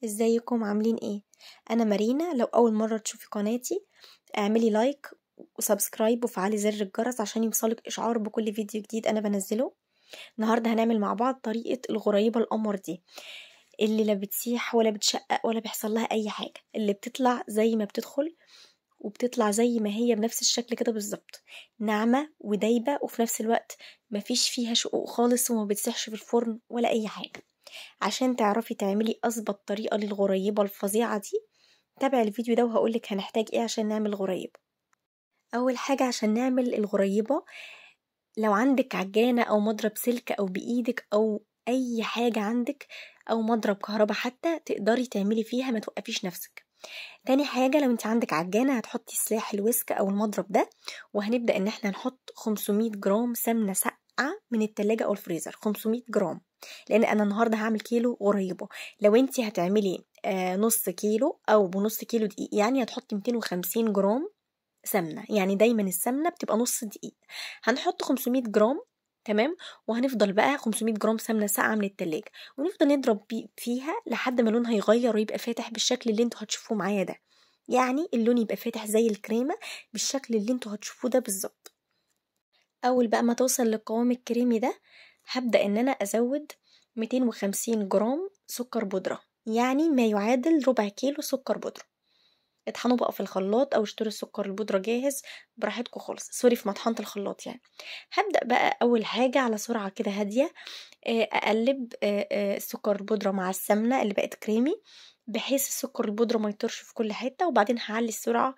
ازيكم عاملين ايه؟ انا مارينا. لو اول مرة تشوفي قناتي اعملي لايك وسبسكرايب وفعلي زر الجرس عشان يوصلك اشعار بكل فيديو جديد انا بنزله. النهاردة هنعمل مع بعض طريقة الغريبة القمر دي، اللي لا بتسيح ولا بتشقق ولا بيحصل لها اي حاجة، اللي بتطلع زي ما بتدخل وبتطلع زي ما هي بنفس الشكل كده بالظبط، ناعمة ودايبة وفي نفس الوقت مفيش فيها شقوق خالص وما بتسيحش في الفرن ولا اي حاجة. عشان تعرفي تعملي أظبط طريقة للغريبة الفظيعة دي تابعي الفيديو ده وهقولك هنحتاج ايه عشان نعمل غريبة. أول حاجة عشان نعمل الغريبة، لو عندك عجانة أو مضرب سلك أو بإيدك أو أي حاجة عندك أو مضرب كهرباء حتى تقدري تعملي فيها ما توقفيش نفسك. تاني حاجة، لو انت عندك عجانة هتحطي سلاح الويسك أو المضرب ده، وهنبدأ ان احنا نحط 500 جرام سمنة ساقعة من التلاجة أو الفريزر، 500 جرام، لأن أنا النهاردة هعمل كيلو غريبة. لو انت هتعملي نص كيلو أو بنص كيلو دقيق يعني هتحطي 250 جرام سمنة، يعني دايما السمنة بتبقى نص دقيق. هنحط 500 جرام، تمام، وهنفضل بقى 500 جرام سمنة ساقعة من التلاجة ونفضل نضرب فيها لحد ما لونها يغير ويبقى فاتح بالشكل اللي انتوا هتشوفوه معايا ده، يعني اللون يبقى فاتح زي الكريمة بالشكل اللي انتوا هتشوفوه ده بالظبط. اول بقى ما توصل للقوام الكريمي ده هبدأ ان انا ازود 250 جرام سكر بودرة، يعني ما يعادل ربع كيلو سكر بودرة. اطحنوا بقى في الخلاط او اشتروا السكر البودرة جاهز براحتكم خالص، سوري في مطحنة الخلاط يعني. هبدأ بقى اول حاجة على سرعة كده هادية اقلب السكر البودرة مع السمنة اللي بقت كريمي بحيث السكر البودرة ما يطرش في كل حتة، وبعدين هعلي السرعة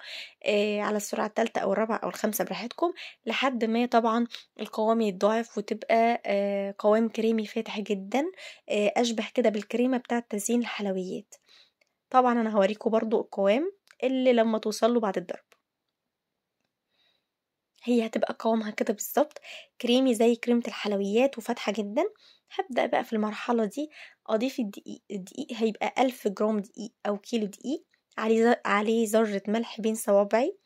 على السرعة الثالثة او الرابعة او الخامسة براحتكم لحد ما طبعا القوام يتضاعف وتبقى قوام كريمي فاتح جدا، اشبه كده بالكريمة بتاعة تزيين الحلويات. طبعا انا هوريكم برضو القوام اللي لما توصله بعد الضرب، هي هتبقى قوامها كده بالظبط كريمي زي كريمة الحلويات وفاتحة جدا. هبدأ بقى في المرحلة دي أضيف الدقيق هيبقى 1000 جرام دقيق أو كيلو دقيق، عليه ذرة ملح بين صوابعي،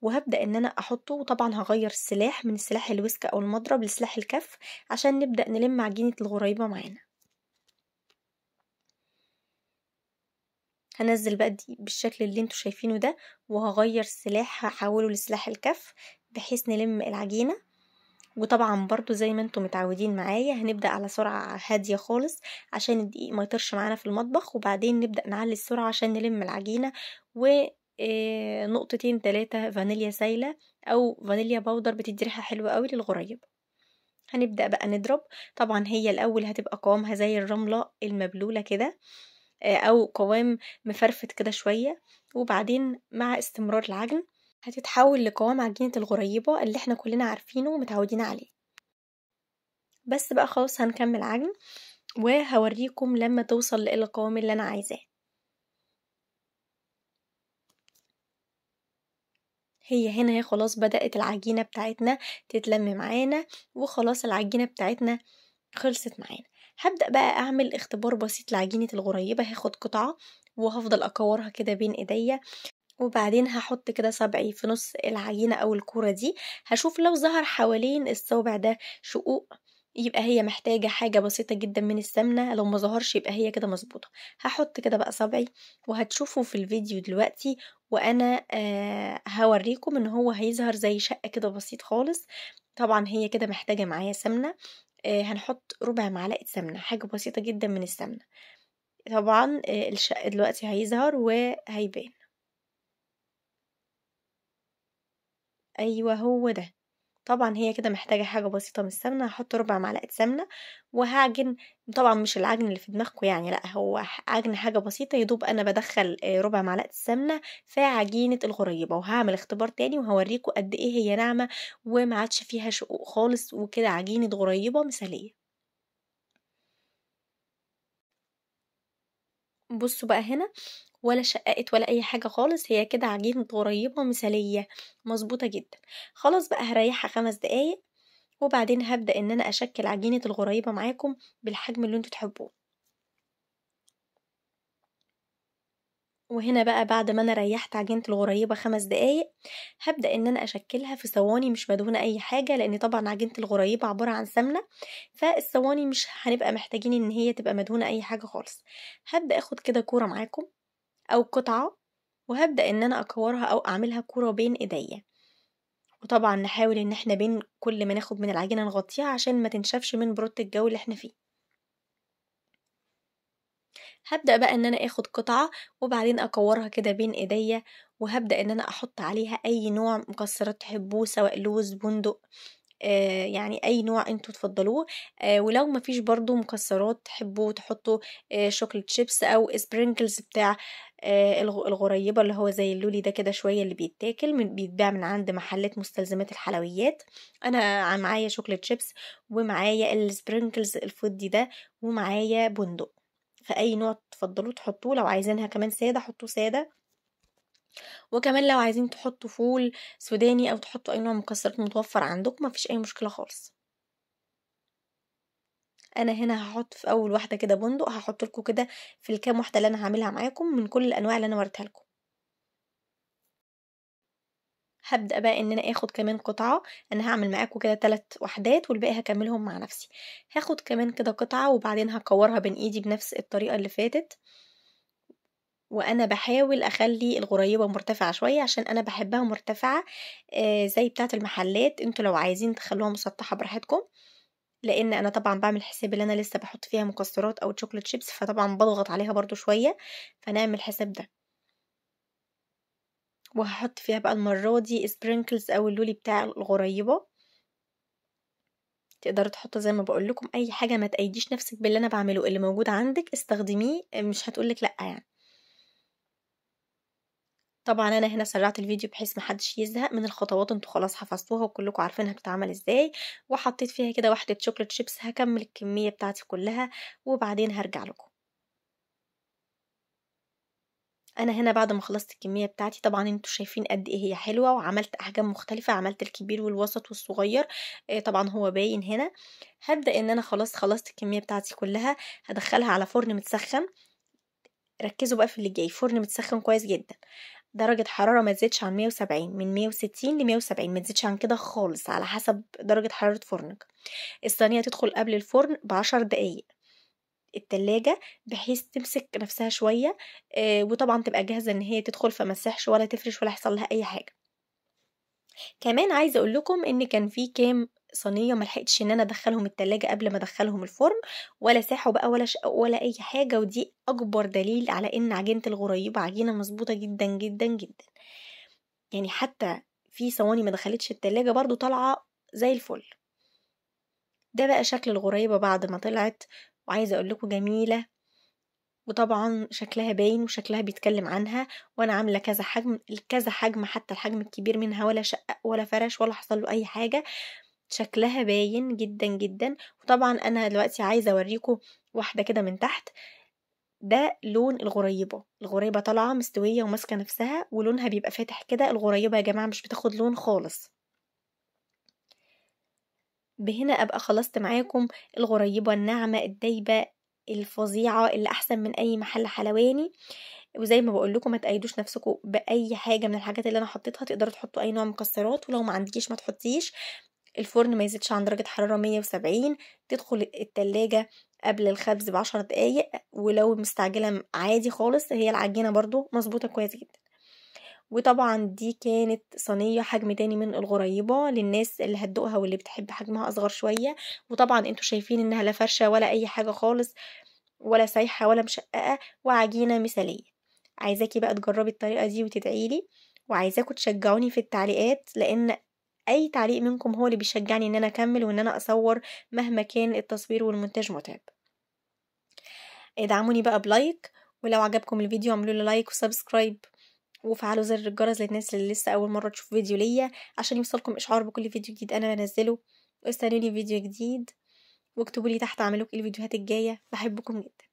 وهبدأ إن أنا أحطه. وطبعا هغير السلاح من السلاح الويسك أو المضرب لسلاح الكف عشان نبدأ نلم عجينة الغريبة معانا. هنزل بقى دي بالشكل اللي انتوا شايفينه ده، وهغير السلاح هحوله لسلاح الكف بحيث نلم العجينة. وطبعا برضو زي ما انتوا متعودين معايا هنبدأ على سرعة هادية خالص عشان الدقيق ما يطرش معانا في المطبخ، وبعدين نبدأ نعلي السرعة عشان نلم العجينة. و نقطتين 3 فانيليا سايلة او فانيليا باودر بتدي ريحة حلوة قوي للغريب. هنبدأ بقى نضرب. طبعا هي الأول هتبقى قوامها زي الرملة المبلولة كده أو قوام مفرفت كده شوية، وبعدين مع استمرار العجن هتتحول لقوام عجينة الغريبة اللي احنا كلنا عارفينه ومتعودين عليه. بس بقى خلاص هنكمل عجن وهوريكم لما توصل للقوام اللي أنا عايزاه. هي هنا هي خلاص بدأت العجينة بتاعتنا تتلم معانا، وخلاص العجينة بتاعتنا خلصت معانا. هبدأ بقى أعمل اختبار بسيط لعجينة الغريبة. هاخد قطعة وهفضل أكورها كده بين إيديا، وبعدين هحط كده صبعي في نص العجينة أو الكورة دي، هشوف لو ظهر حوالين الصوبع ده شقوق يبقى هي محتاجة حاجة بسيطة جدا من السمنة، لو ما ظهرش يبقى هي كده مظبوطة. هحط كده بقى صبعي وهتشوفوا في الفيديو دلوقتي وأنا هوريكم إن هو هيظهر زي شق كده بسيط خالص. طبعا هي كده محتاجة معايا سمنة، هنحط ربع معلقة سمنة، حاجة بسيطة جدا من السمنة. طبعا الشق دلوقتي هيظهر وهيبان. أيوه هو ده. طبعا هي كده محتاجة حاجة بسيطة من السمنة، هحط ربع معلقة سمنة وهعجن. طبعا مش العجن اللي في دماغكم يعني، لا هو عجن حاجة بسيطة يدوب. أنا بدخل ربع معلقة السمنة في عجينة الغريبة، وهعمل اختبار تاني وهوريكم قد ايه هي ناعمة وما عادش فيها شقوق خالص، وكده عجينة غريبة مثالية. بصوا بقى هنا، ولا شققت ولا اي حاجة خالص، هي كده عجينة غريبة مثالية مظبوطة جدا. خلاص بقى هريحها 5 دقايق، وبعدين هبدأ ان انا اشكل عجينة الغريبة معاكم بالحجم اللي انتوا تحبوه. وهنا بقى بعد ما انا ريحت عجينة الغريبة 5 دقايق هبدأ ان انا اشكلها في صواني مش مدهونة اي حاجة، لان طبعا عجينة الغريبة عبارة عن سمنة، فالصواني مش هنبقى محتاجين ان هي تبقى مدهونة اي حاجة خالص. هبدأ اخد كده كورة معاكم او قطعة، وهبدأ ان انا اكورها او اعملها كورة بين ايديا، وطبعا نحاول ان احنا بين كل ما ناخد من العجينة نغطيها عشان ما تنشفش من برودة الجو اللي احنا فيه. هبدأ بقى ان انا اخد قطعة وبعدين اكورها كده بين ايديا، وهبدأ ان انا احط عليها اي نوع مكسرات تحبوه، سواء لوز، بندق، يعني اي نوع انتوا تفضلوه. ولو مفيش برضو مكسرات تحبوا تحطوا شوكليت شيبس او سبرينكلز بتاع الغريبة، اللي هو زي اللولي ده كده شوية، اللي بيتاكل بيتباع من عند محلات مستلزمات الحلويات. انا معايا شوكليت شيبس، ومعايا السبرينكلز الفضي ده، ومعايا بندق. فاي نوع تفضلوه تحطوه، لو عايزينها كمان سادة حطوه سادة، وكمان لو عايزين تحطوا فول سوداني او تحطوا اي نوع مكسرات متوفر عندكم مفيش اي مشكلة خالص. انا هنا هحط في اول واحدة كده بندق، هحط لكم كده في الكام واحدة اللي انا هعملها معاكم من كل الانواع اللي انا وريتها لكم. هبدأ بقى ان انا اخد كمان قطعة، انا هعمل معاكم كده 3 وحدات والباقي هكملهم مع نفسي. هاخد كمان كده قطعة وبعدين هكورها بين ايدي بنفس الطريقة اللي فاتت، وانا بحاول اخلي الغريبة مرتفعة شوية عشان انا بحبها مرتفعة زي بتاعة المحلات. انتوا لو عايزين تخلوها مسطحة براحتكم، لان انا طبعا بعمل حساب ان انا لسه بحط فيها مكسرات او شوكليت شيبس، فطبعا بضغط عليها برضو شوية، فنعمل حساب ده. وهحط فيها بقى المرة دي سبرينكلز او اللولي بتاع الغريبة. تقدروا تحطوا زي ما بقول لكم اي حاجة، ما تأيديش نفسك باللي انا بعمله، اللي موجود عندك استخدميه، مش هتقولك لا يعني. طبعا انا هنا سرعت الفيديو بحيث محدش يزهق من الخطوات، انتوا خلاص حفظتوها وكلكم عارفينها بتتعمل ازاي. وحطيت فيها كده واحدة شوكليت شيبس، هكمل الكمية بتاعتي كلها وبعدين هرجع لكم. انا هنا بعد ما خلصت الكميه بتاعتي، طبعا انتوا شايفين قد ايه هي حلوه، وعملت احجام مختلفه، عملت الكبير والوسط والصغير، طبعا هو باين هنا. هبدا ان انا خلاص خلصت الكميه بتاعتي كلها، هدخلها على فرن متسخن. ركزوا بقى في اللي جاي، فرن متسخن كويس جدا، درجة حرارة ما تزيدش عن 170، من 160 ل 170، ما تزيدش عن كده خالص على حسب درجة حرارة فرنك. الصينية تدخل قبل الفرن ب10 دقايق التلاجة، بحيث تمسك نفسها شوية، وطبعا تبقى جاهزة ان هي تدخل، فما تسحش ولا تفرش ولا يحصل لها اي حاجة. كمان عايزة اقول لكم ان كان في كام صينية ملحقتش ان انا ادخلهم التلاجة قبل ما ادخلهم الفرن، ولا ساحوا بقى ولا شقوا ولا اي حاجة، ودي اكبر دليل على ان عجينة الغريبة عجينة مظبوطة جدا جدا جدا. يعني حتى في صواني ما دخلتش التلاجة برضو طالعة زي الفل. ده بقى شكل الغريبة بعد ما طلعت، وعايزة اقول لكم جميلة، وطبعا شكلها باين وشكلها بيتكلم عنها. وانا عامله كذا حجم، كذا حجم، حتى الحجم الكبير منها ولا شقق ولا فرش ولا حصل له اي حاجه، شكلها باين جدا جدا. وطبعا انا دلوقتي عايزه اوريكم واحده كده من تحت. ده لون الغريبه، الغريبه طالعه مستويه وماسكه نفسها ولونها بيبقى فاتح كده. الغريبه يا جماعه مش بتاخد لون خالص. بهنا ابقى خلصت معاكم الغريبه الناعمه الدايبه الفظيعه اللي احسن من اي محل حلواني. وزي ما بقول لكم ما تقيدوش نفسكم باي حاجه من الحاجات اللي انا حطيتها، تقدروا تحطوا اي نوع مكسرات، ولو ما عندكيش ما تحطيش. الفرن ما يزيدش عن درجه حراره 170، تدخل التلاجة قبل الخبز ب10 دقايق. ولو مستعجله عادي خالص، هي العجينه برضو مظبوطه كويس جدا. وطبعا دي كانت صينية حجم تاني من الغريبة للناس اللي هتدوقها واللي بتحب حجمها أصغر شوية. وطبعا انتوا شايفين انها لا فرشة ولا أي حاجة خالص، ولا سايحة ولا مشققة، وعجينة مثالية. عايزاكي بقى تجربي الطريقة دي وتدعيلي، وعايزاكوا تشجعوني في التعليقات، لأن أي تعليق منكم هو اللي بيشجعني ان انا اكمل وان انا اصور مهما كان التصوير والمونتاج متعب. ادعموني بقى بلايك، ولو عجبكم الفيديو اعملوا لي لايك وسبسكرايب، وفعلوا زر الجرس للناس اللي لسه اول مره تشوف فيديو ليا عشان يوصلكم اشعار بكل فيديو جديد انا بنزله. واستنوني فيديو جديد، واكتبوا لي تحت اعملوا ايه الفيديوهات الجايه. بحبكم جدا.